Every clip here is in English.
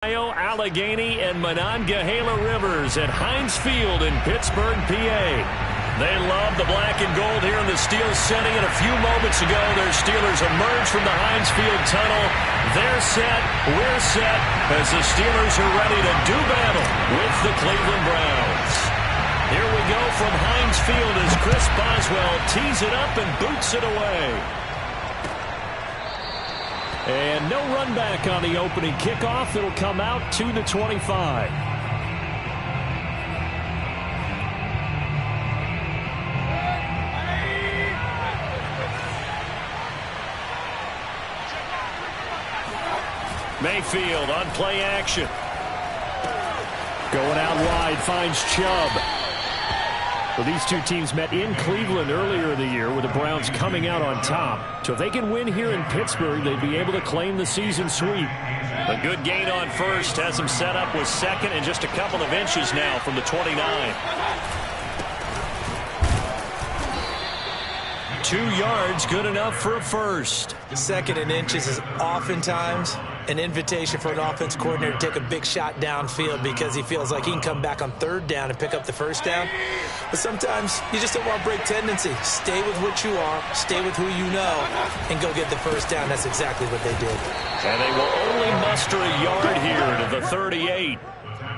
Allegheny and Monongahela Rivers at Heinz Field in Pittsburgh, PA. They love the black and gold here in the steel setting, and a few moments ago their Steelers emerged from the Heinz Field tunnel. They're set, we're set, as the Steelers are ready to do battle with the Cleveland Browns. Here we go from Heinz Field as Chris Boswell tees it up and boots it away. And no run back on the opening kickoff. It'll come out to the 25. Mayfield on play action. Going out wide, finds Chubb. Well, these two teams met in Cleveland earlier in the year with the Browns coming out on top. So if they can win here in Pittsburgh, they'd be able to claim the season sweep. A good gain on first. Has him set up with second and just a couple of inches now from the 29. 2 yards, good enough for a first. Second and inches is oftentimes an invitation for an offense coordinator to take a big shot downfield because he feels like he can come back on third down and pick up the first down. But sometimes you just don't want to break tendency. Stay with what you are, stay with who you know, and go get the first down. That's exactly what they did. And they will only muster a yard here to the 38.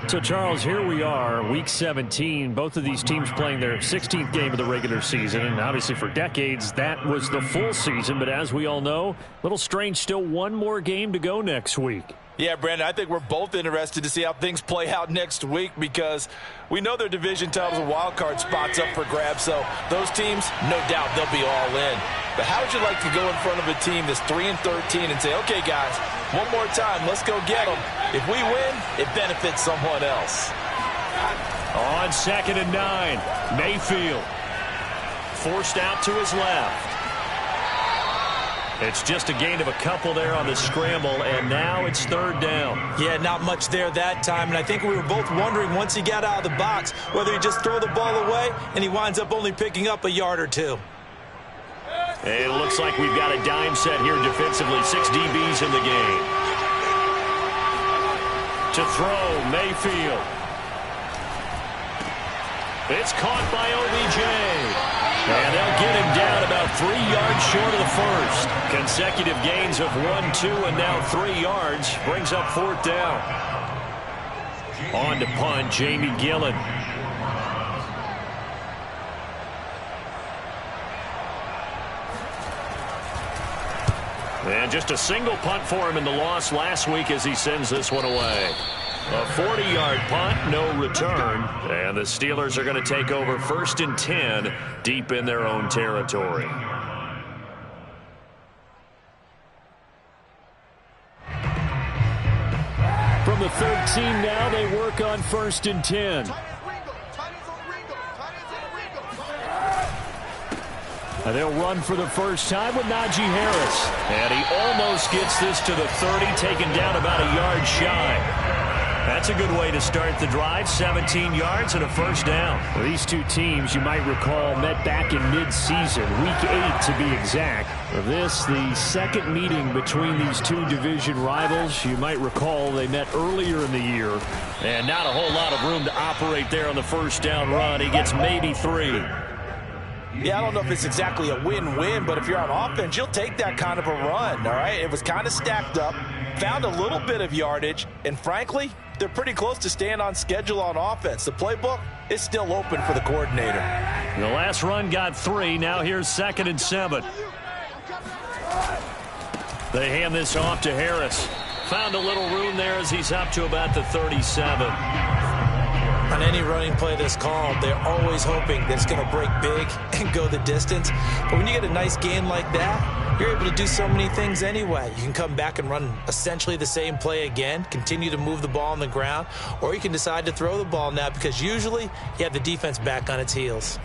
So, Charles, here we are, Week 17. Both of these teams playing their 16th game of the regular season. And obviously for decades, that was the full season. But as we all know, a little strange, still one more game to go next week. Yeah, Brandon, I think we're both interested to see how things play out next week because we know their division titles and wild card spots up for grabs. So those teams, no doubt, they'll be all in. But how would you like to go in front of a team that's 3-13 and say, okay, guys, one more time, let's go get them. If we win, it benefits someone else. On 2nd and 9, Mayfield forced out to his left. It's just a gain of a couple there on the scramble, and now it's third down. Yeah, not much there that time, and I think we were both wondering once he got out of the box whether he just throw the ball away, and he winds up only picking up a yard or two. And it looks like we've got a dime set here defensively. 6 DBs in the game. To throw, Mayfield. It's caught by OBJ. And they'll get him down about 3 yards short of the first. Consecutive gains of 1, 2, and now 3 yards. Brings up fourth down. On to punt, Jamie Gillen. And just a single punt for him in the loss last week as he sends this one away. A 40-yard punt, no return. And the Steelers are going to take over 1st and 10 deep in their own territory. From the 13 now, they work on 1st and 10. And they'll run for the first time with Najee Harris. And he almost gets this to the 30, taken down about a yard shy. That's a good way to start the drive. 17 yards and a first down. Well, these two teams, you might recall, met back in mid-season, Week 8 to be exact. This, the second meeting between these two division rivals. You might recall they met earlier in the year. And not a whole lot of room to operate there on the first down run. He gets maybe 3. Yeah, I don't know if it's exactly a win-win, but if you're on offense, you'll take that kind of a run, all right? It was kind of stacked up, found a little bit of yardage, and frankly, they're pretty close to staying on schedule on offense. The playbook is still open for the coordinator. The last run got 3. Now here's 2nd and 7. They hand this off to Harris. Found a little room there as he's up to about the 37. On any running play that's called, they're always hoping that it's going to break big and go the distance. But when you get a nice gain like that, you're able to do so many things anyway. You can come back and run essentially the same play again, continue to move the ball on the ground, or you can decide to throw the ball now because usually you have the defense back on its heels.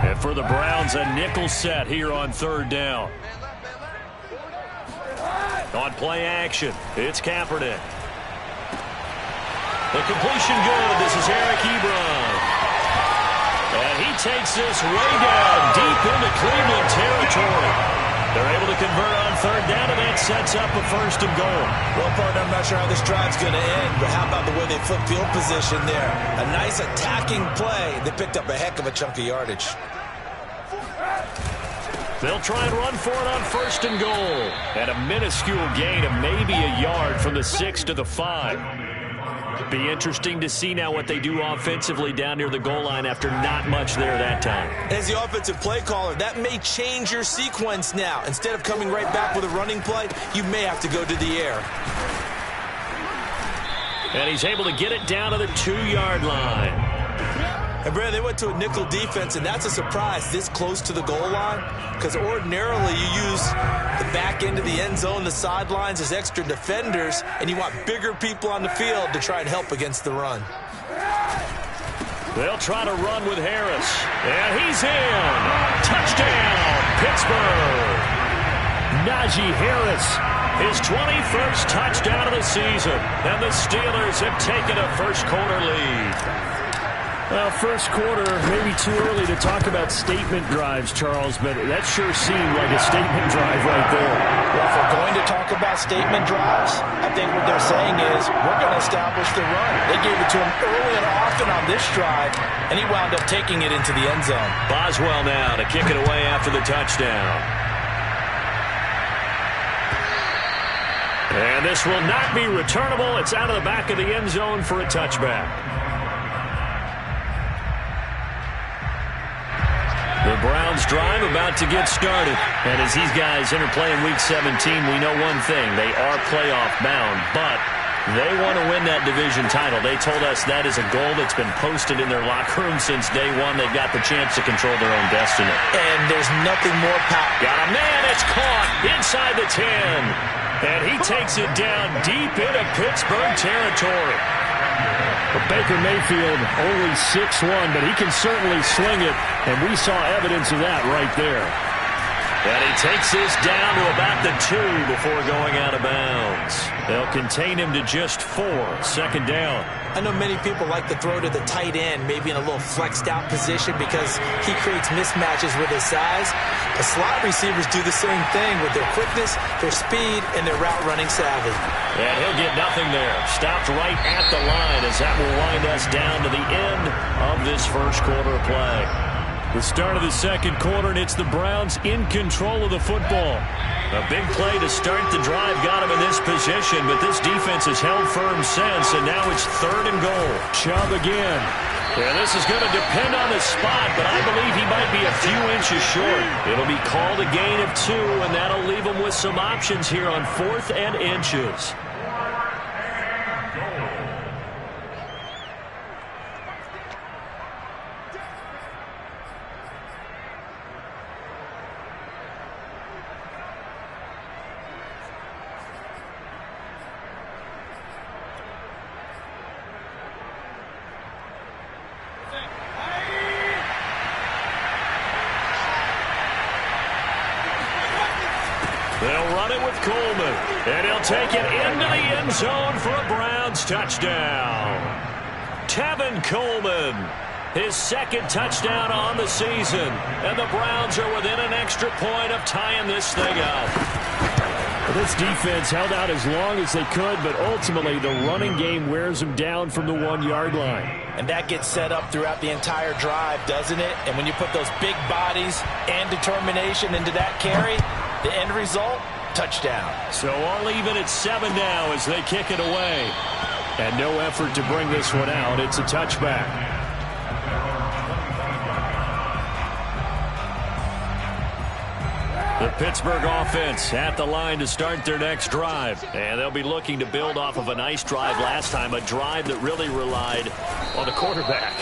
And for the Browns, a nickel set here on 3rd down. On play action, it's Kaepernick. The completion good. This is Eric Ebron. And he takes this way down deep into Cleveland territory. They're able to convert on third down, and that sets up a first and goal. Well, partner, I'm not sure how this drive's going to end, but how about the way they flip field position there? A nice attacking play. They picked up a heck of a chunk of yardage. They'll try and run for it on first and goal. And a minuscule gain of maybe a yard from the 6 to the 5. Be interesting to see now what they do offensively down near the goal line after not much there that time. As the offensive play caller, that may change your sequence now. Instead of coming right back with a running play, you may have to go to the air. And he's able to get it down to the 2-yard line. And, Brad, they went to a nickel defense, and that's a surprise this close to the goal line, because ordinarily you use the back end of the end zone, the sidelines as extra defenders, and you want bigger people on the field to try and help against the run. They'll try to run with Harris. And he's in. Touchdown, Pittsburgh. Najee Harris, his 21st touchdown of the season. And the Steelers have taken a first-quarter lead. Well, first quarter, maybe too early to talk about statement drives, Charles, but that sure seemed like a statement drive right there. Well, if we're going to talk about statement drives, I think what they're saying is we're going to establish the run. They gave it to him early and often on this drive, and he wound up taking it into the end zone. Boswell now to kick it away after the touchdown. And this will not be returnable. It's out of the back of the end zone for a touchback. The Browns drive about to get started. And as these guys interplay in Week 17, we know one thing. They are playoff bound, but they want to win that division title. They told us that is a goal that's been posted in their locker room since day one. They've got the chance to control their own destiny. And there's nothing more powerful. Got a man, it's caught inside the 10. And he takes it down deep into Pittsburgh territory. Well, Baker Mayfield only 6'1", but he can certainly sling it, and we saw evidence of that right there. And he takes this down to about the 2 before going out of bounds. They'll contain him to just 4. Second down. I know many people like to throw to the tight end, maybe in a little flexed out position because he creates mismatches with his size. The slot receivers do the same thing with their quickness, their speed, and their route running savvy. And he'll get nothing there. Stopped right at the line as that will wind us down to the end of this first quarter play. The start of the second quarter, and it's the Browns in control of the football. A big play to start the drive got him in this position, but this defense has held firm since, and now it's third and goal. Chubb again. Yeah, this is going to depend on the spot, but I believe he might be a few inches short. It'll be called a gain of 2, and that'll leave him with some options here on 4th and inches. They'll run it with Coleman, and he'll take it into the end zone for a Browns touchdown. Tevin Coleman, his second touchdown on the season, and the Browns are within an extra point of tying this thing up. This defense held out as long as they could, but ultimately the running game wears them down from the 1-yard line. And that gets set up throughout the entire drive, doesn't it? And when you put those big bodies and determination into that carry, the end result, touchdown. So all even at 7 now as they kick it away. And no effort to bring this one out. It's a touchback. The Pittsburgh offense at the line to start their next drive. And they'll be looking to build off of a nice drive last time, a drive that really relied on the quarterback.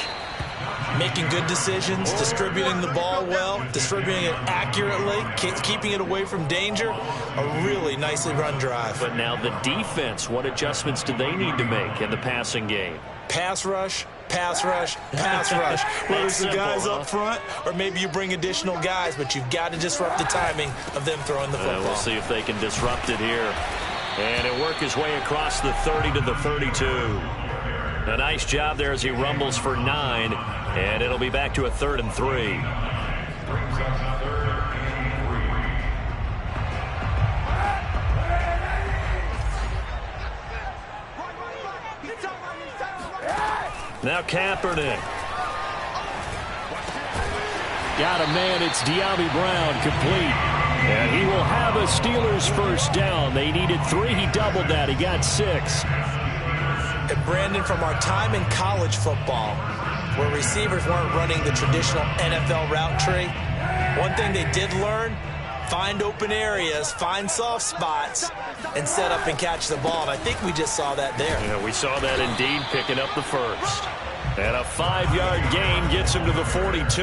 Making good decisions, distributing the ball well, distributing it accurately, keeping it away from danger. A really nicely run drive. But now the defense, what adjustments do they need to make in the passing game? Pass rush, pass rush, pass rush. Whether it's the guys up front or maybe you bring additional guys, but you've got to disrupt the timing of them throwing the football. We'll see if they can disrupt it here. And he'll work his way across the 30 to the 32. A nice job there as he rumbles for 9, and it'll be back to a 3rd and 3. Now Kaepernick. Got a man. It's De'Ami Brown, complete. And he will have a Steelers first down. They needed 3. He doubled that. He got 6. And Brandon, from our time in college football, where receivers weren't running the traditional NFL route tree, one thing they did learn, find open areas, find soft spots, and set up and catch the ball. And I think we just saw that there. Yeah, we saw that indeed, picking up the first. And a 5-yard gain gets him to the 42.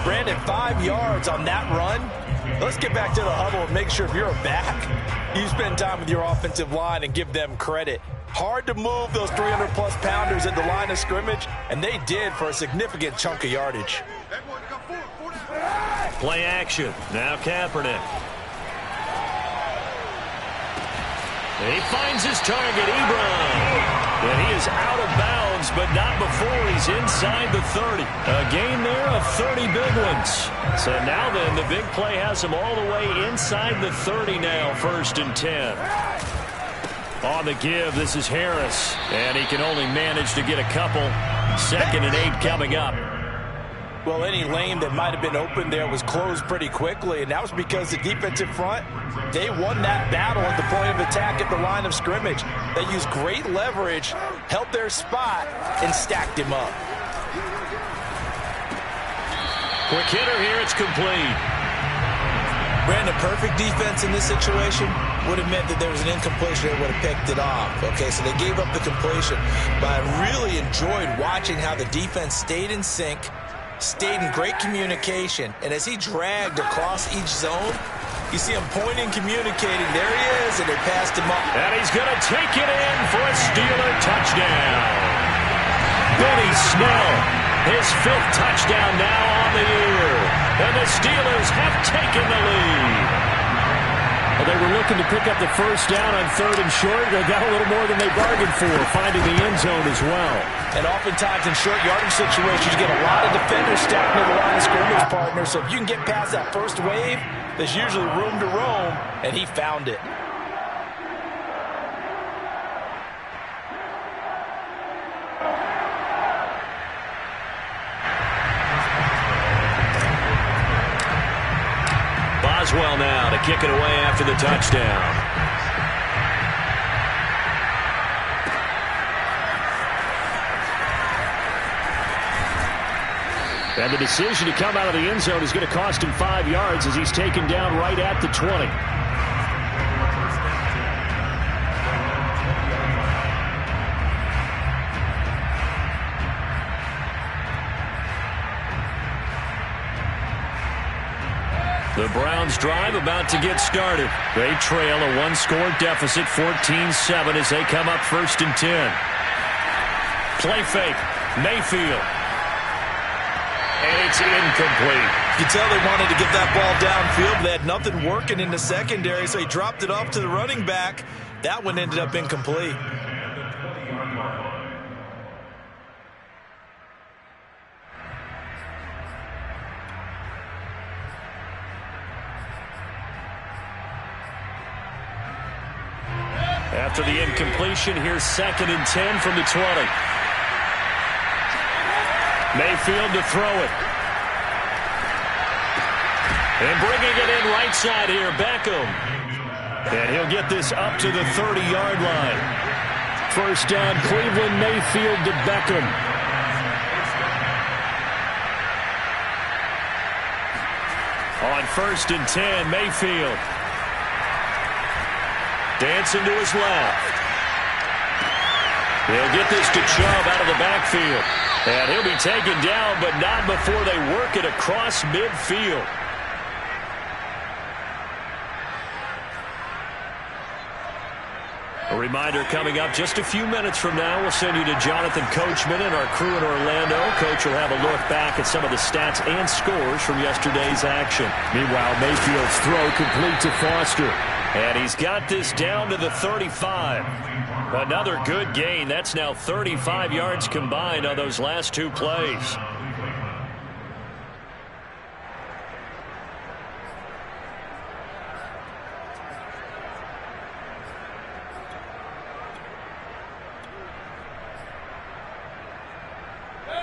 Brandon, 5 yards on that run. Let's get back to the huddle and make sure if you're a back, you spend time with your offensive line and give them credit. Hard to move those 300-plus pounders at the line of scrimmage, and they did for a significant chunk of yardage. Play action. Now Kaepernick. And he finds his target, Ebron. And he is out of bounds, but not before he's inside the 30. A gain there of 30 big ones. So now then, the big play has him all the way inside the 30 now, 1st and 10. On the give, this is Harris. And he can only manage to get a couple. 2nd and 8 coming up. Well, any lane that might have been open there was closed pretty quickly, and that was because the defensive front, they won that battle at the point of attack at the line of scrimmage. They used great leverage, held their spot, and stacked him up. Quick hitter here, it's complete. Brandon, perfect defense in this situation would have meant that there was an incompletion that would have picked it off. Okay, so they gave up the completion, but I really enjoyed watching how the defense stayed in sync, stayed in great communication, and as he dragged across each zone, you see him pointing, communicating. There he is, and they passed him up. And he's going to take it in for a Steeler touchdown. Benny Snell, his 5th touchdown now on the year. And the Steelers have taken the lead. Well, they were looking to pick up the first down on 3rd and short. They got a little more than they bargained for, finding the end zone as well. And oftentimes in short yardage situations, you get a lot of defenders stacked near the line of scrimmage, partner. So if you can get past that first wave, there's usually room to roam, and he found it. Boswell now to kick it away after the touchdown. And the decision to come out of the end zone is going to cost him 5 yards as he's taken down right at the 20. The Browns drive about to get started. They trail a 1-score deficit, 14-7 as they come up 1st and 10. Play fake. Mayfield. And it's incomplete. You can tell they wanted to get that ball downfield. They had nothing working in the secondary, so he dropped it off to the running back. That one ended up incomplete. After the incompletion, here's 2nd and 10 from the 20. Mayfield to throw it. And bringing it in right side here, Beckham. And he'll get this up to the 30-yard line. First down, Cleveland. Mayfield to Beckham. On 1st and 10, Mayfield. Dancing to his left. He'll get this to Chubb out of the backfield. And he'll be taken down, but not before they work it across midfield. A reminder coming up just a few minutes from now. We'll send you to Jonathan Coachman and our crew in Orlando. Coach will have a look back at some of the stats and scores from yesterday's action. Meanwhile, Mayfield's throw complete to Foster. And he's got this down to the 35. Another good gain. That's now 35 yards combined on those last 2 plays.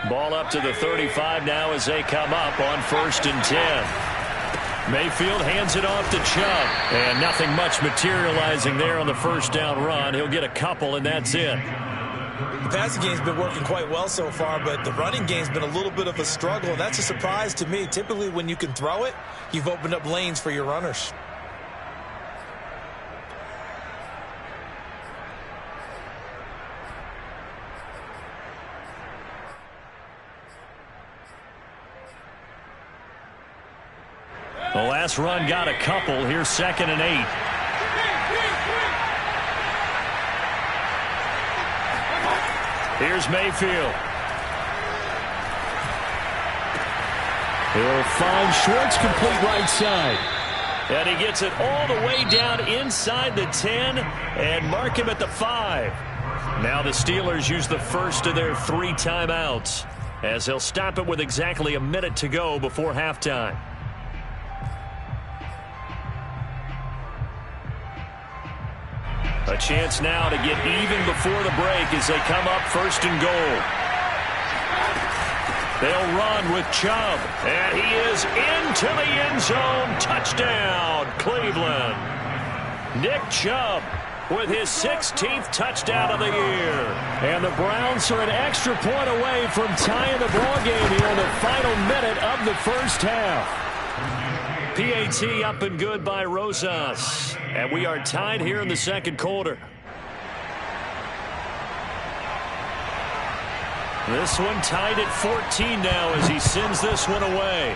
Ball up to the 35 now as they come up on 1st and 10. Mayfield hands it off to Chubb. And nothing much materializing there on the first down run. He'll get a couple, and that's it. The passing game's been working quite well so far, but the running game's been a little bit of a struggle, and that's a surprise to me. Typically, when you can throw it, you've opened up lanes for your runners. The last run got a couple. Here's 2nd and 8. Here's Mayfield. He'll find Schwartz, complete right side. And he gets it all the way down inside the 10 and mark him at the 5. Now the Steelers use the first of their 3 timeouts as they'll stop it with exactly a minute to go before halftime. A chance now to get even before the break as they come up 1st and goal. They'll run with Chubb, and he is into the end zone. Touchdown, Cleveland. Nick Chubb with his 16th touchdown of the year. And the Browns are an extra point away from tying the ball game here in the final minute of the first half. PAT up and good by Rosas. And we are tied here in the second quarter. This one tied at 14 now as he sends this one away.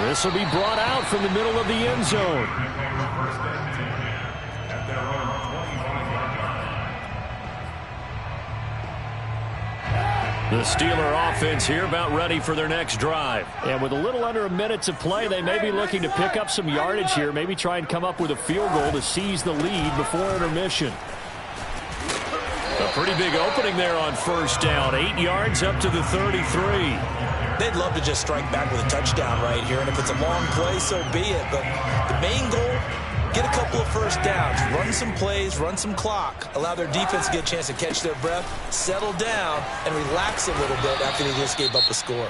This will be brought out from the middle of the end zone. The Steeler offense here about ready for their next drive. And with a little under a minute to play, they may be looking to pick up some yardage here, maybe try and come up with a field goal to seize the lead before intermission. A pretty big opening there on 1st down. 8 yards up to the 33. They'd love to just strike back with a touchdown right here, and if it's a long play, so be it. But the main goal, get a couple of first downs, run some plays, run some clock, allow their defense to get a chance to catch their breath, settle down, and relax a little bit after they just gave up a score.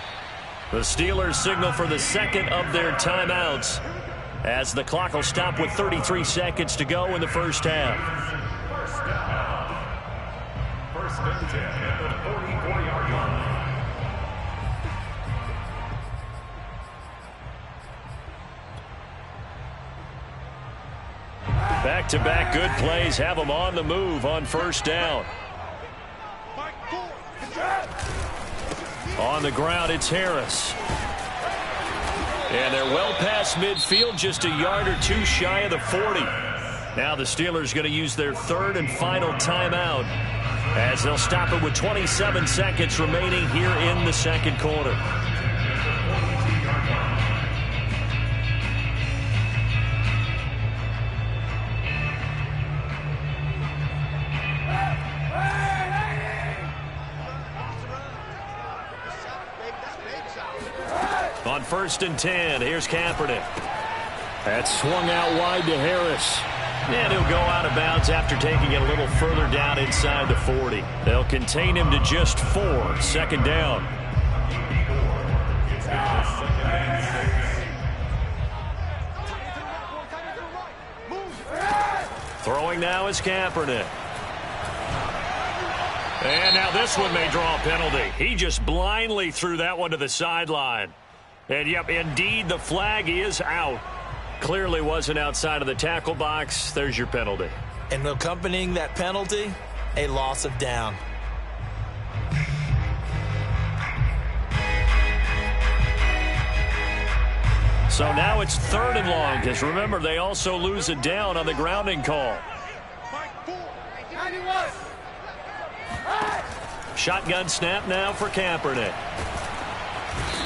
The Steelers signal for the second of their timeouts as the clock will stop with 33 seconds to go in the first half. First and 10 at the 44-yard line. Back-to-back good plays have them on the move on 1st down. On the ground, it's Harris. And they're well past midfield, just a yard or 2 shy of the 40. Now the Steelers going to use their 3rd and final timeout as they'll stop it with 27 seconds remaining here in the second quarter. On 1st and 10, here's Kaepernick. That's swung out wide to Harris. And he'll go out of bounds after taking it a little further down inside the 40. They'll contain him to just 4. 2nd down. Throwing now is Kaepernick. And now this one may draw a penalty. He just blindly threw that one to the sideline. And, yep, indeed, the flag is out. Clearly wasn't outside of the tackle box. There's your penalty. And accompanying that penalty, a loss of down. So now it's 3rd and long, because remember, they also lose a down on the grounding call. Shotgun snap now for Kaepernick.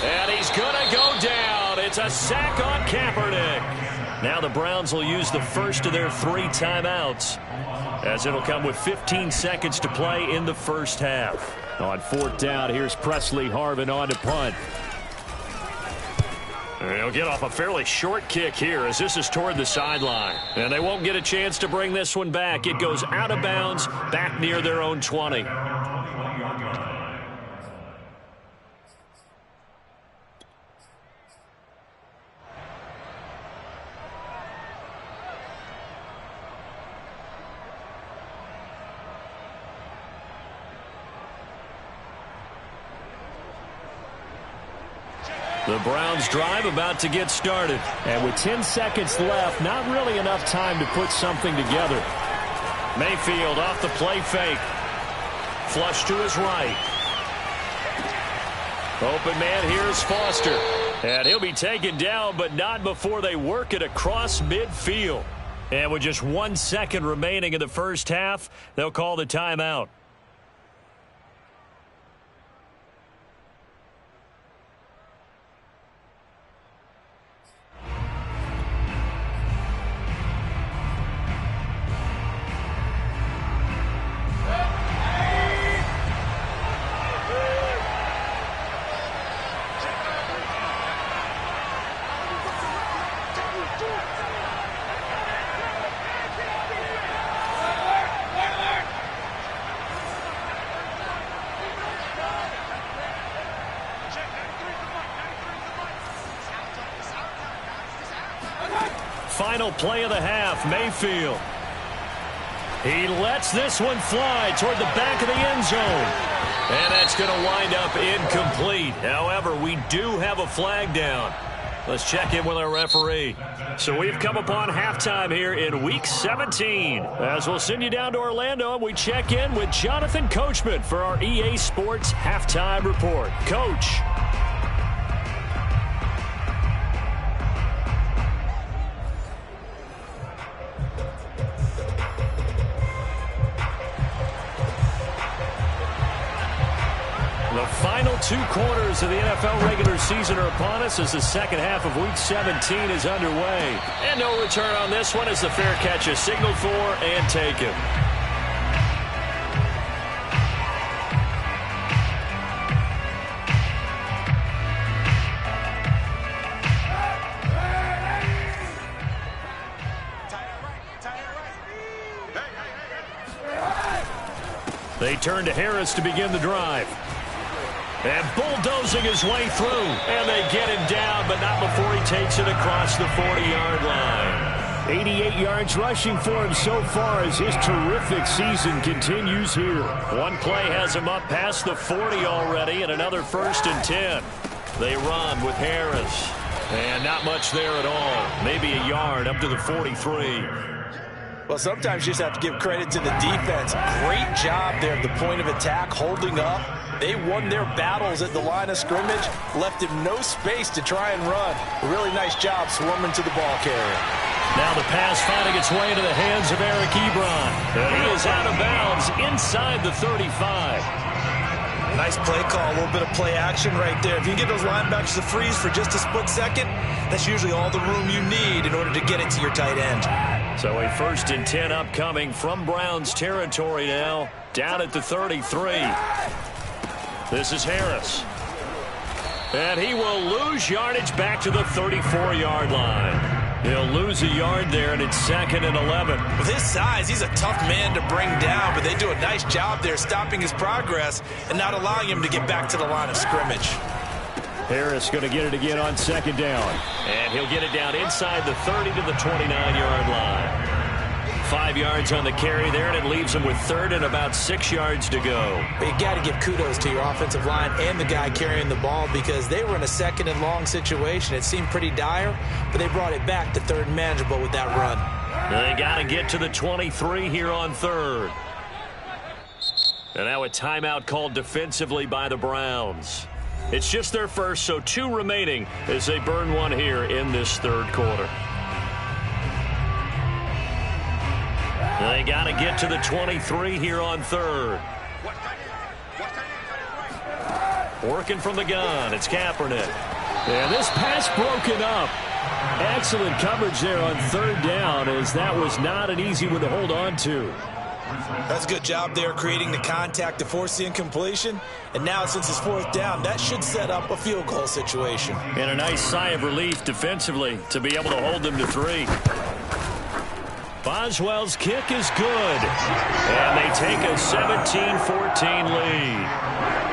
And he's going to go down. It's a sack on Kaepernick. Now the Browns will use the first of their 3 timeouts, as it'll come with 15 seconds to play in the first half. On 4th down, here's Presley Harvin on to punt. They'll get off a fairly short kick here as this is toward the sideline. And they won't get a chance to bring this one back. It goes out of bounds back near their own 20. The Browns drive about to get started. And with 10 seconds left, not really enough time to put something together. Mayfield off the play fake. Flush to his right. Open man here is Foster. And he'll be taken down, but not before they work it across midfield. And with just 1 second remaining in the first half, they'll call the timeout. Final play of the half, Mayfield. He lets this one fly toward the back of the end zone. And that's going to wind up incomplete. However, we do have a flag down. Let's check in with our referee. So we've come upon halftime here in Week 17. As we'll send you down to Orlando, we check in with Jonathan Coachman for our EA Sports Halftime Report. Coach. The final 2 quarters of the NFL regular season are upon us as the second half of Week 17 is underway. And no return on this one as the fair catch is signaled for and taken. They turn to Harris to begin the drive. And bulldozing his way through. And they get him down, but not before he takes it across the 40-yard line. 88 yards rushing for him so far as his terrific season continues here. One play has him up past the 40 already, and another 1st and 10. They run with Harris. And not much there at all. Maybe a yard up to the 43. Well, sometimes you just have to give credit to the defense. Great job there at the point of attack, holding up. They won their battles at the line of scrimmage, left him no space to try and run. A really nice job swarming to the ball carrier. Now the pass finding its way into the hands of Eric Ebron. And he is out of bounds inside the 35. Nice play call, a little bit of play action right there. If you can get those linebackers to freeze for just a split second, that's usually all the room you need in order to get it to your tight end. So a 1st and 10 upcoming from Browns territory now, down at the 33. This is Harris. And he will lose yardage back to the 34-yard line. He'll lose a yard there, and it's 2nd and 11. With his size, he's a tough man to bring down, but they do a nice job there stopping his progress and not allowing him to get back to the line of scrimmage. Harris going to get it again on 2nd down. And he'll get it down inside the 30 to the 29-yard line. 5 yards on the carry there, and it leaves him with 3rd and about 6 yards to go. But you got to give kudos to your offensive line and the guy carrying the ball because they were in a 2nd and long situation. It seemed pretty dire, but they brought it back to 3rd and manageable with that run. They got to get to the 23 here on 3rd. And now a timeout called defensively by the Browns. It's just their first, so 2 remaining as they burn one here in this 3rd quarter. They got to get to the 23 here on 3rd. Working from the gun, it's Kaepernick. And this pass broken up. Excellent coverage there on 3rd down as that was not an easy one to hold on to. That's a good job there creating the contact to force the incompletion. And now since it's fourth down, that should set up a field goal situation. And a nice sigh of relief defensively to be able to hold them to 3. Boswell's kick is good. And they take a 17-14 lead.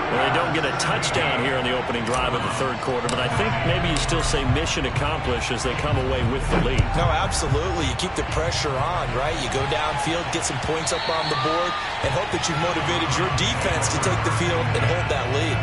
Well, they don't get a touchdown here in the opening drive of the third quarter, but I think maybe you still say mission accomplished as they come away with the lead. No, absolutely. You keep the pressure on, right? You go downfield, get some points up on the board, and hope that you've motivated your defense to take the field and hold that lead.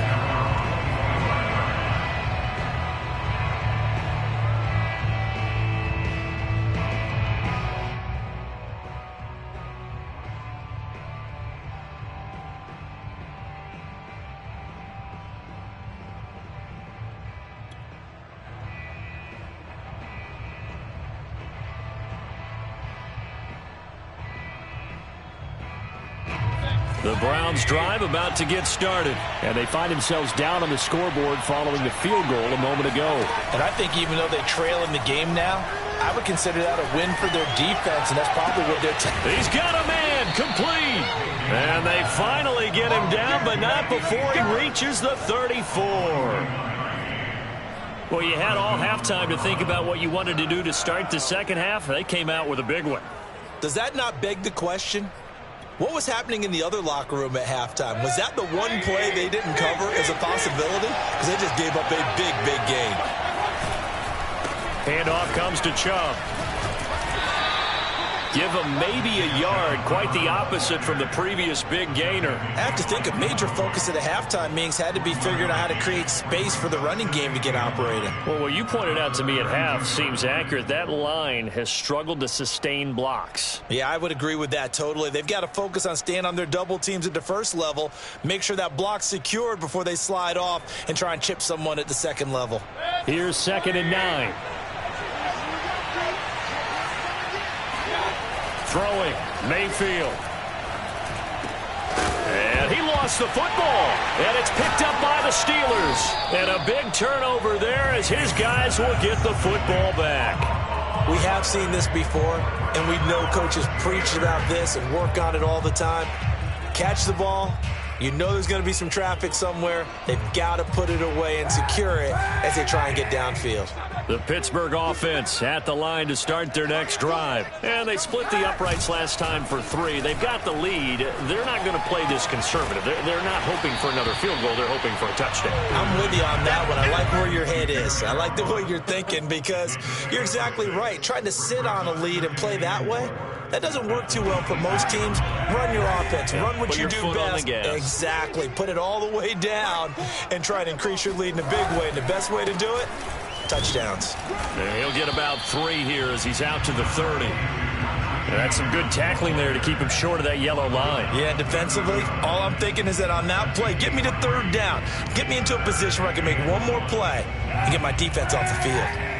The Browns drive about to get started, and they find themselves down on the scoreboard following the field goal a moment ago. And I think even though they trail in the game now, I would consider that a win for their defense, and that's probably what they're He's got a man, complete. And they finally get him down, but not before he reaches the 34. Well, you had all halftime to think about what you wanted to do to start the second half. They came out with a big one. Does that not beg the question? What was happening in the other locker room at halftime? Was that the one play they didn't cover as a possibility? Because they just gave up a big, big gain. Handoff comes to Chubb. Give him maybe a yard, quite the opposite from the previous big gainer. I have to think a major focus of the halftime meetings had to be figuring out how to create space for the running game to get operating. Well, what you pointed out to me at half seems accurate. That line has struggled to sustain blocks. Yeah, I would agree with that totally. They've got to focus on staying on their double teams at the first level, make sure that block's secured before they slide off and try and chip someone at the second level. Here's 2nd and 9. Throwing, Mayfield. And he lost the football. And it's picked up by the Steelers. And a big turnover there as his guys will get the football back. We have seen this before, and we know coaches preach about this and work on it all the time. Catch the ball. You know there's going to be some traffic somewhere. They've got to put it away and secure it as they try and get downfield. The Pittsburgh offense at the line to start their next drive. And they split the uprights last time for 3. They've got the lead. They're not going to play this conservative. They're not hoping for another field goal. They're hoping for a touchdown. I'm with you on that one. I like where your head is. I like the way you're thinking because you're exactly right. Trying to sit on a lead and play that way, that doesn't work too well for most teams. Run your offense. Run what you do best. Exactly. Put it all the way down and try to increase your lead in a big way. And the best way to do it, touchdowns. And he'll get about 3 here as he's out to the 30. And that's some good tackling there to keep him short of that yellow line. Yeah, defensively, all I'm thinking is that on that play, get me to 3rd down. Get me into a position where I can make one more play and get my defense off the field.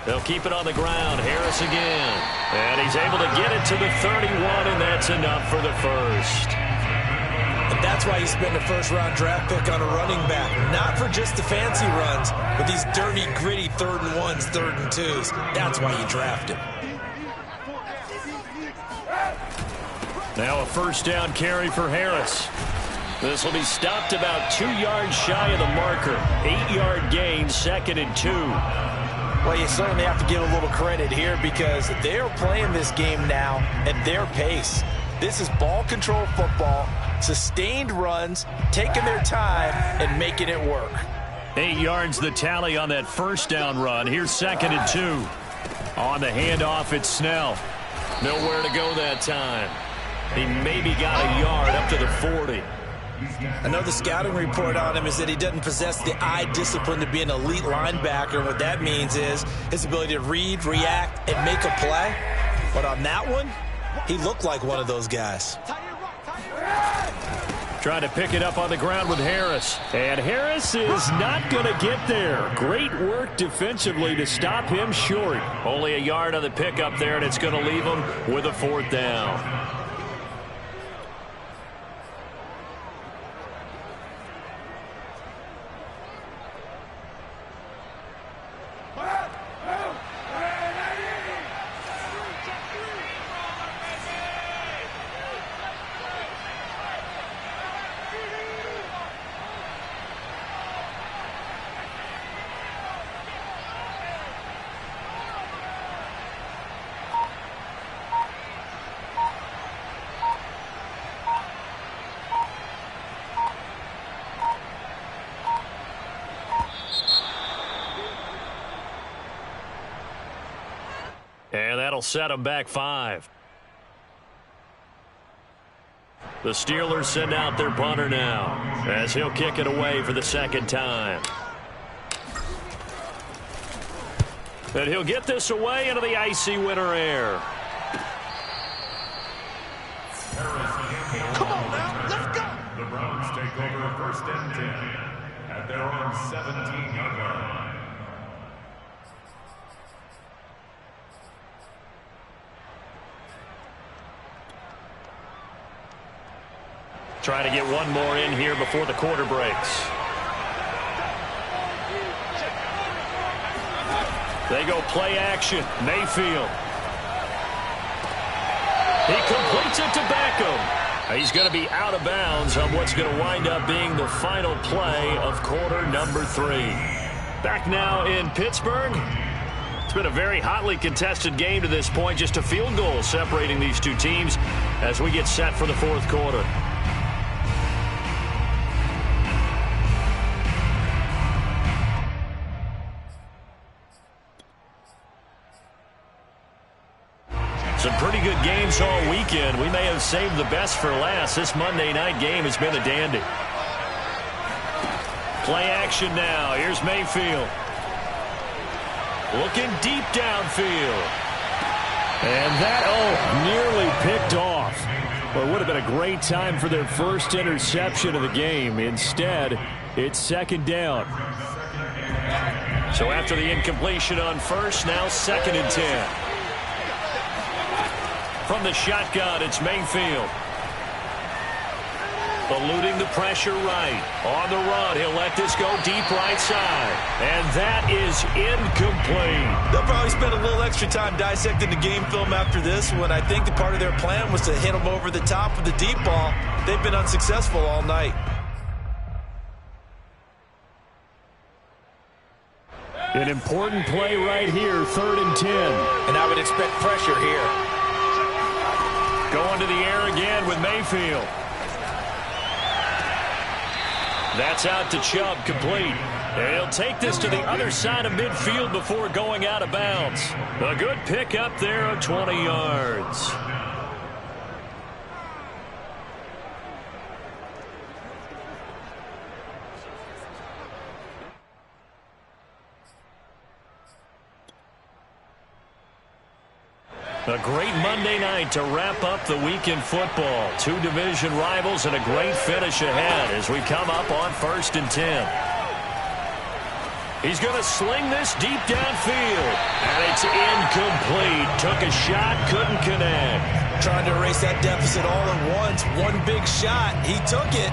They'll keep it on the ground. Harris again. And he's able to get it to the 31, and that's enough for the first. And that's why you spend a first-round draft pick on a running back. Not for just the fancy runs, but these dirty, gritty 3rd and 1s, 3rd and 2s. That's why you draft him. Now a first down carry for Harris. This will be stopped about 2 yards shy of the marker. 8-yard gain, 2nd and 2. Well, you certainly have to give a little credit here because they're playing this game now at their pace. This is ball control football, sustained runs, taking their time and making it work. 8 yards the tally on that first down run. Here's 2nd and 2. On the handoff, it's Snell. Nowhere to go that time. He maybe got a yard up to the 40. I know the scouting report on him is that he doesn't possess the eye discipline to be an elite linebacker. And what that means is his ability to read, react, and make a play. But on that one, he looked like one of those guys. Trying to pick it up on the ground with Harris. And Harris is not going to get there. Great work defensively to stop him short. Only a yard on the pickup there, and it's going to leave him with a 4th down. And that'll set them back 5. The Steelers send out their punter now as he'll kick it away for the second time. And he'll get this away into the icy winter air. Come on now, let's go. The Browns take over first and 10 at their own 17-yard line. Trying to get one more in here before the quarter breaks. They go play action. Mayfield. He completes it to Beckham. He's going to be out of bounds on what's going to wind up being the final play of quarter number 3. Back now in Pittsburgh. It's been a very hotly contested game to this point. Just a field goal separating these two teams as we get set for the fourth quarter. Some pretty good games all weekend. We may have saved the best for last. This Monday night game has been a dandy. Play action now. Here's Mayfield. Looking deep downfield. And that, nearly picked off. Well, it would have been a great time for their first interception of the game. Instead, it's second down. So after the incompletion on first, now 2nd and 10. From the shotgun, it's Mayfield. Eluding the pressure right. On the run, he'll let this go deep right side. And that is incomplete. They'll probably spend a little extra time dissecting the game film after this one. I think the part of their plan was to hit him over the top of the deep ball. They've been unsuccessful all night. An important play right here, 3rd and 10. And I would expect pressure here. Going to the air again with Mayfield. That's out to Chubb, complete. And he'll take this to the other side of midfield before going out of bounds. A good pickup there of 20 yards. A great Monday night to wrap up the week in football. 2 division rivals and a great finish ahead as we come up on 1st and 10. He's going to sling this deep downfield. And it's incomplete. Took a shot, couldn't connect. Trying to erase that deficit all at once. One big shot. He took it.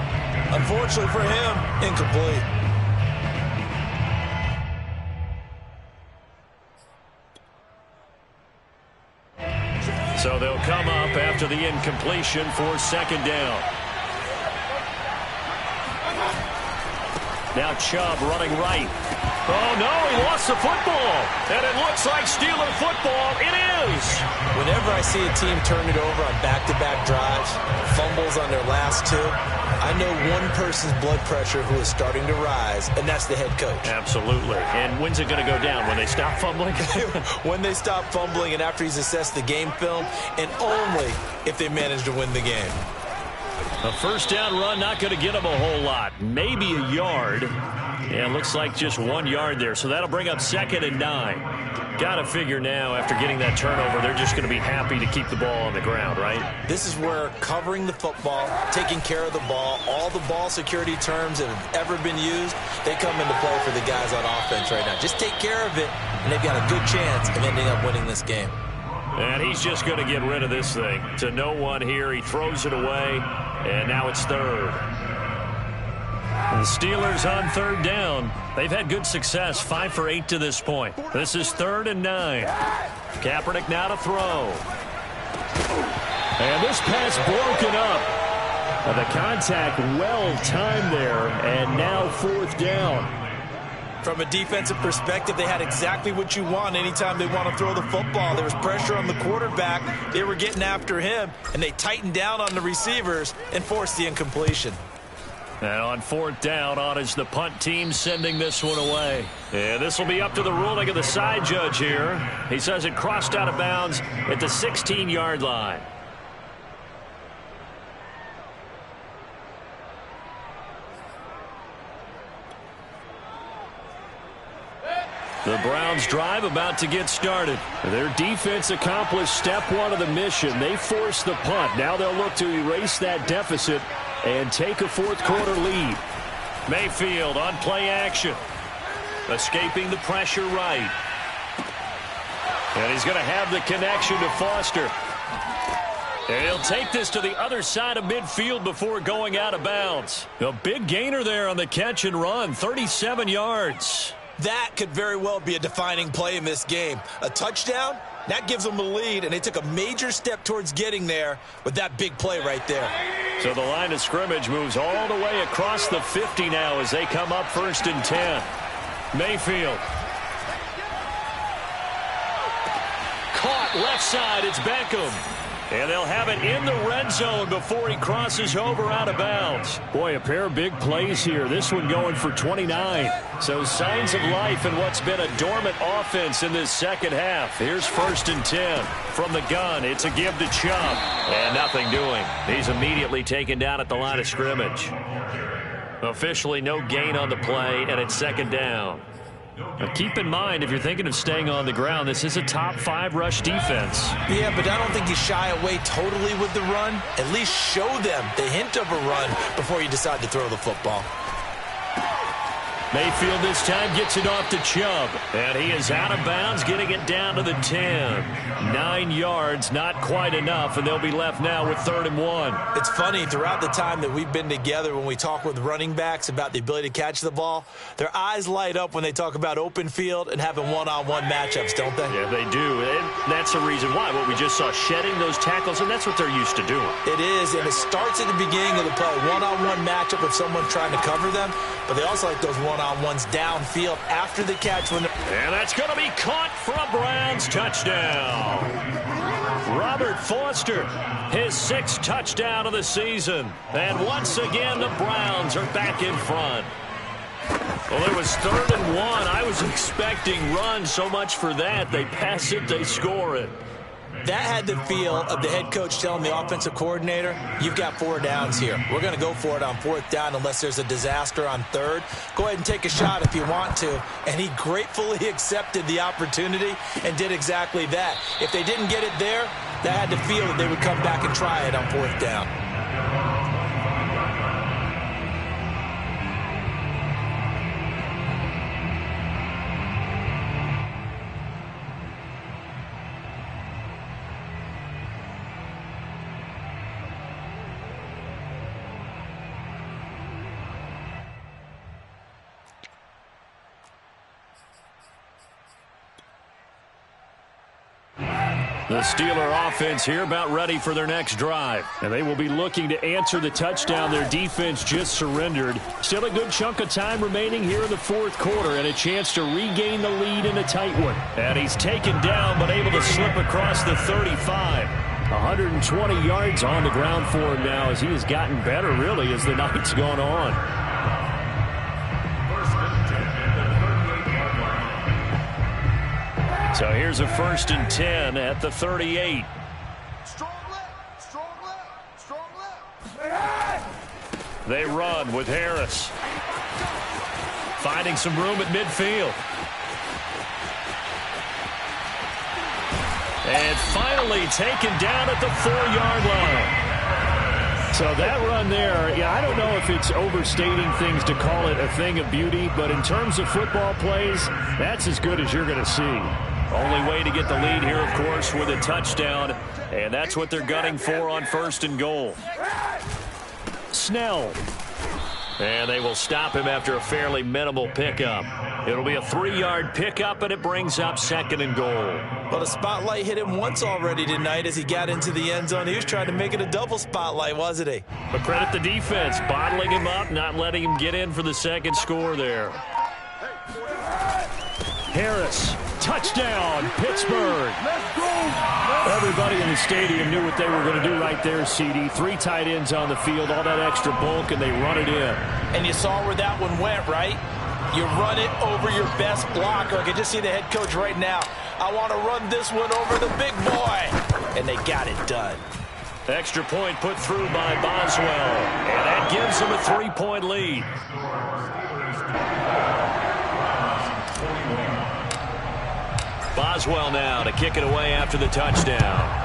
Unfortunately for him, incomplete. So they'll come up after the incompletion for 2nd down. Now Chubb running right. Oh, no, he lost the football. And it looks like Steeler football. It is. Whenever I see a team turn it over on back-to-back drives, fumbles on their last 2, I know one person's blood pressure who is starting to rise, and that's the head coach. Absolutely. And when's it going to go down? When they stop fumbling? When they stop fumbling and after he's assessed the game film, and only if they manage to win the game. A 1st down run, not going to get him a whole lot. Maybe a yard. Yeah, looks like just 1 yard there. So that'll bring up 2nd and 9. Got to figure now, after getting that turnover, they're just going to be happy to keep the ball on the ground, right? This is where covering the football, taking care of the ball, all the ball security terms that have ever been used, they come into play for the guys on offense right now. Just take care of it, and they've got a good chance of ending up winning this game. And he's just going to get rid of this thing. To no one here. He throws it away, and now it's 3rd. The Steelers on 3rd down. They've had good success, 5 for 8 to this point. This is 3rd and 9. Kaepernick now to throw. And this pass broken up. The contact well timed there, and now 4th down. From a defensive perspective, they had exactly what you want anytime they want to throw the football. There was pressure on the quarterback. They were getting after him, and they tightened down on the receivers and forced the incompletion. And on fourth down, on is the punt team sending this one away. And this will be up to the ruling of the side judge here. He says it crossed out of bounds at the 16-yard line. The Browns drive about to get started. Their defense accomplished step one of the mission. They forced the punt. Now they'll look to erase that deficit and take a fourth quarter lead. Mayfield on play action. Escaping the pressure right. And he's going to have the connection to Foster. And he'll take this to the other side of midfield before going out of bounds. A big gainer there on the catch and run, 37 yards. That could very well be a defining play in this game. A touchdown, that gives them the lead, and they took a major step towards getting there with that big play right there. So the line of scrimmage moves all the way across the 50 now as they come up 1st and 10. Mayfield. Caught left side, it's Beckham. And they'll have it in the red zone before he crosses over out of bounds. Boy, a pair of big plays here. This one going for 29. So signs of life in what's been a dormant offense in this second half. Here's 1st and 10. From the gun, it's a give to Chubb. And nothing doing. He's immediately taken down at the line of scrimmage. Officially no gain on the play, and it's 2nd down. Now keep in mind, if you're thinking of staying on the ground, this is a top 5 rush defense. Yeah, but I don't think you shy away totally with the run. At least show them the hint of a run before you decide to throw the football. Mayfield this time gets it off to Chubb. And he is out of bounds, getting it down to the 10. 9 yards, not quite enough, and they'll be left now with 3rd and 1. It's funny, throughout the time that we've been together, when we talk with running backs about the ability to catch the ball, their eyes light up when they talk about open field and having one-on-one matchups, don't they? Yeah, they do, and that's the reason why. What we just saw, shedding those tackles, and that's what they're used to doing. It is, and it starts at the beginning of the play. One-on-one matchup with someone trying to cover them, but they also like those one-on-ones downfield after the catch. And that's going to be caught for a Browns touchdown. Robert Foster, his 6th touchdown of the season. And once again, the Browns are back in front. Well, it was 3rd and 1. I was expecting run, so much for that. They pass it, they score it. That had the feel of the head coach telling the offensive coordinator, you've got 4 downs here. We're going to go for it on 4th down unless there's a disaster on 3rd. Go ahead and take a shot if you want to. And he gratefully accepted the opportunity and did exactly that. If they didn't get it there, that had the feel that they would come back and try it on 4th down. The Steeler offense here about ready for their next drive. And they will be looking to answer the touchdown their defense just surrendered. Still a good chunk of time remaining here in the 4th quarter and a chance to regain the lead in a tight one. And he's taken down but able to slip across the 35. 120 yards on the ground for him now as he has gotten better really as the night's gone on. So here's a 1st and 10 at the 38. Strong left, strong left, strong left. They run with Harris. Finding some room at midfield. And finally taken down at the 4-yard line. So that run there, yeah, I don't know if it's overstating things to call it a thing of beauty, but in terms of football plays, that's as good as you're going to see. Only way to get the lead here, of course, with a touchdown, and that's what they're gunning for on 1st and goal. Snell. And they will stop him after a fairly minimal pickup. It'll be a 3-yard pickup, and it brings up 2nd and goal. Well, the spotlight hit him once already tonight as he got into the end zone. He was trying to make it a double spotlight, wasn't he? But credit the defense, bottling him up, not letting him get in for the 2nd score there. Harris, touchdown, Pittsburgh. Everybody in the stadium knew what they were going to do right there, CD. 3 tight ends on the field, all that extra bulk, and they run it in. And you saw where that one went, right? You run it over your best blocker. I can just see the head coach right now. I want to run this one over the big boy. And they got it done. Extra point put through by Boswell. And that gives them a 3-point lead. Boswell now to kick it away after the touchdown.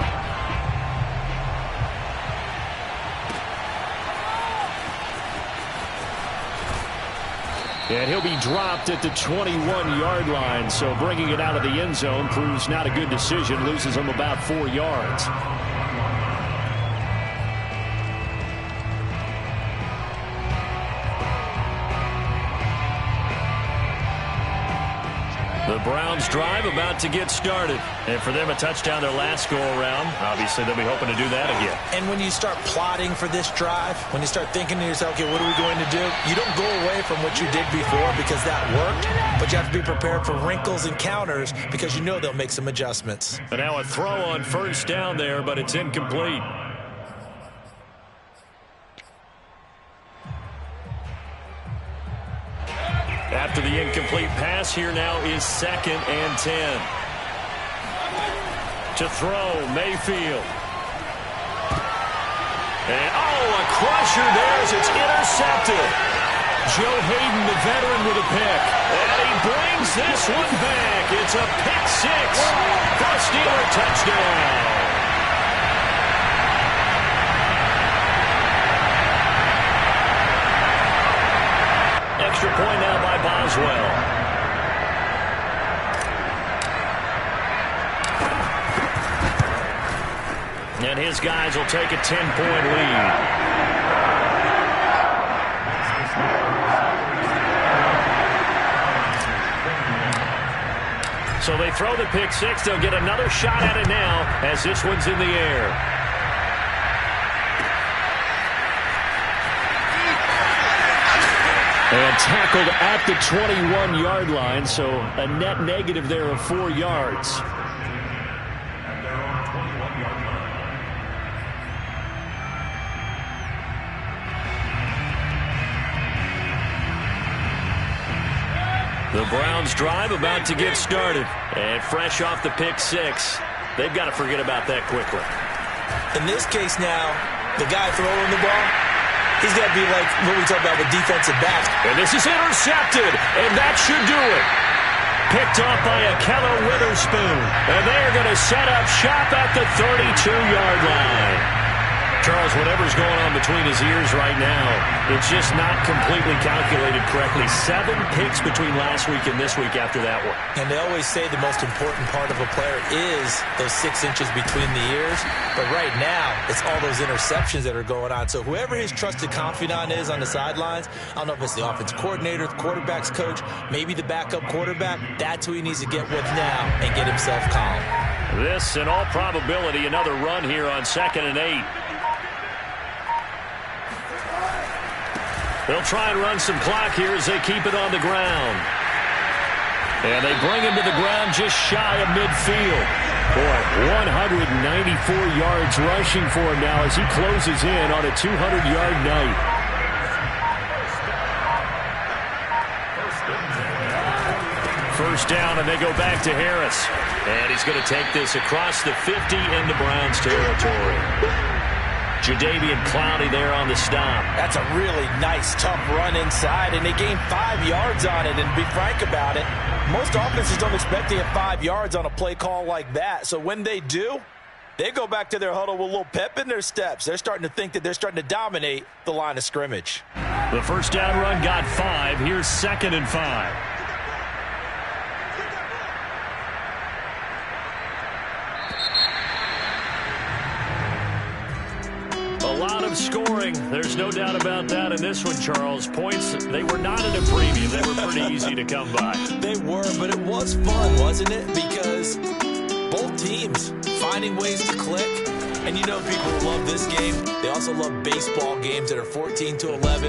And he'll be dropped at the 21-yard line, so bringing it out of the end zone proves not a good decision, loses him about 4 yards. The Browns drive about to get started. And for them, a touchdown their last go-around. Obviously, they'll be hoping to do that again. And when you start plotting for this drive, when you start thinking to yourself, okay, what are we going to do? You don't go away from what you did before because that worked, but you have to be prepared for wrinkles and counters because you know they'll make some adjustments. And now a throw on first down there, but it's incomplete. After the incomplete pass, here now is 2nd and 10. To throw, Mayfield. And, a crusher there as it's intercepted. Joe Hayden, the veteran, with a pick. And he brings this one back. It's a pick 6 for a Steeler touchdown. Extra point now by Boswell. And his guys will take a 10-point lead. So they throw the pick 6. They'll get another shot at it now as this one's in the air. And tackled at the 21-yard line, so a net negative there of 4 yards. And they're on 21-yard line. The Browns drive about to get started. And fresh off the pick 6, they've got to forget about that quickly. In this case now, the guy throwing the ball, he's got to be like what we talk about with defensive backs. And this is intercepted, and that should do it. Picked off by Ahkello Witherspoon. And they are going to set up shop at the 32-yard line. Charles, whatever's going on between his ears right now, it's just not completely calculated correctly. 7 picks between last week and this week after that one. And they always say the most important part of a player is those 6 inches between the ears. But right now, it's all those interceptions that are going on. So whoever his trusted confidant is on the sidelines, I don't know if it's the offensive coordinator, the quarterback's coach, maybe the backup quarterback, that's who he needs to get with now and get himself calm. This, in all probability, another run here on 2nd and 8. They'll try and run some clock here as they keep it on the ground. And they bring him to the ground just shy of midfield. Boy, 194 yards rushing for him now as he closes in on a 200-yard night. First down, and they go back to Harris. And he's going to take this across the 50 into Browns territory. Jadeveon Clowney there on the stop. That's a really nice, tough run inside, and they gained 5 yards on it. And to be frank about it, most offenses don't expect to get 5 yards on a play call like that. So when they do, they go back to their huddle with a little pep in their steps. They're starting to think that they're starting to dominate the line of scrimmage. The first down run got 5. Here's 2nd and 5. A lot of scoring. There's no doubt about that in this one, Charles. Points, they were not in a preview. They were pretty easy to come by. They were, but it was fun, wasn't it? Because both teams finding ways to click. And you know people love this game. They also love baseball games that are 14-11.